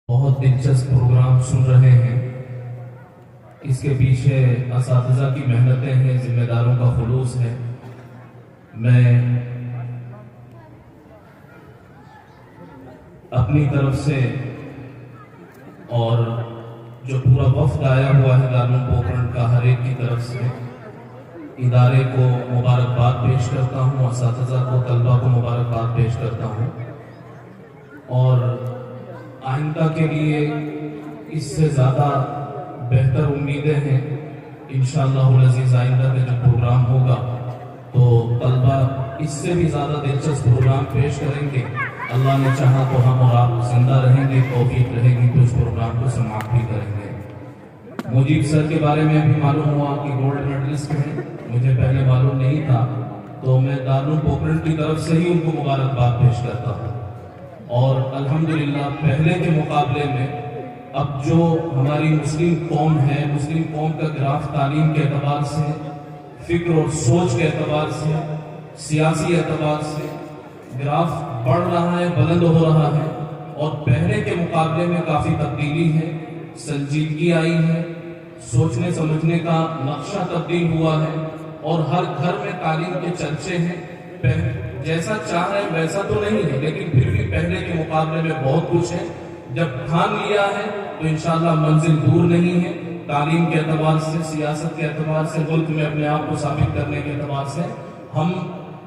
بہت دلچسپ پروگرام سن رہے ہیں. اس کے پیچھے اساتذہ کی محنتیں ہیں، ذمہ داروں کا خلوص ہے. میں اپنی طرف سے اور جو پورا وفد آیا ہوا ہے دارالعلوم پوکھرن کا، ہر ایک کی طرف سے ادارے کو مبارکباد پیش کرتا ہوں، اساتذہ کو، طلبہ کو مبارکباد پیش کرتا ہوں. اور آئندہ کے لیے اس سے زیادہ بہتر امیدیں ہیں. انشاءاللہ العزیز آئندہ میں جو پروگرام ہوگا تو طلبہ اس سے بھی زیادہ دلچسپ پروگرام پیش کریں گے. اللہ نے چاہا تو ہم اور آپ زندہ رہیں گے، توفیق رہے گی تو اس پروگرام کو سماعت بھی کریں گے. مجیب سر کے بارے میں بھی معلوم ہوا کہ گولڈ میڈلسٹ ہیں، مجھے پہلے معلوم نہیں تھا، تو میں دارالعلوم پوکھرن کی طرف سے ہی ان کو مبارکباد پیش کرتا ہوں. اور الحمدللہ پہلے کے مقابلے میں اب جو ہماری مسلم قوم ہے، مسلم قوم کا گراف تعلیم کے اعتبار سے، فکر اور سوچ کے اعتبار سے، سیاسی اعتبار سے گراف بڑھ رہا ہے، بلند ہو رہا ہے. اور پہلے کے مقابلے میں کافی تبدیلی ہے، سنجیدگی آئی ہے، سوچنے سمجھنے کا نقشہ تبدیل ہوا ہے، اور ہر گھر میں تعلیم کے چرچے ہیں. جیسا چاہ رہے ویسا تو نہیں ہے، لیکن پھر بھی پہلے کے مقابلے میں بہت کچھ ہے. جب ٹھان لیا ہے تو انشاءاللہ منزل دور نہیں ہے. تعلیم کے اعتبار سے، سیاست کے اعتبار سے، ملک میں اپنے آپ کو ثابت کرنے کے اعتبار سے ہم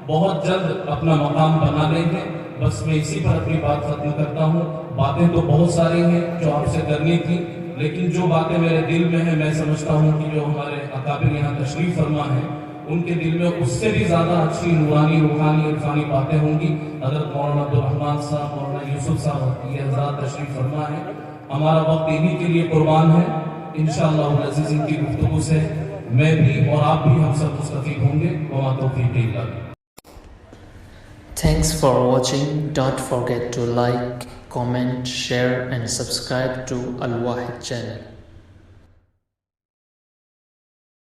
بہت جلد اپنا مقام بنا لیں گے. بس میں اسی پر اپنی بات ختم کرتا ہوں. باتیں تو بہت ساری ہیں جو آپ سے کرنی تھی، لیکن جو باتیں میرے دل میں ہیں، میں سمجھتا ہوں کہ جو ہمارے اکابر یہاں تشریف فرما ہیں ان کے دل میں اس سے بھی زیادہ اچھی نورانی، روحانی، عرفانی باتیں ہوں گی. حضرت مولانا عبدالرحمن صاحب، مولانا یوسف صاحب، یہ حضرات تشریف فرما ہے. ہمارا وقت انہی کے لیے قربان ہے. انشاءاللہ العزیز ان کی گفتگو سے میں بھی اور آپ بھی ہم سب مستفید ہوں گے. وما توفیق الا باللہ. Thanks for watching. Don't forget to like, comment, share and subscribe to Al Wahid channel.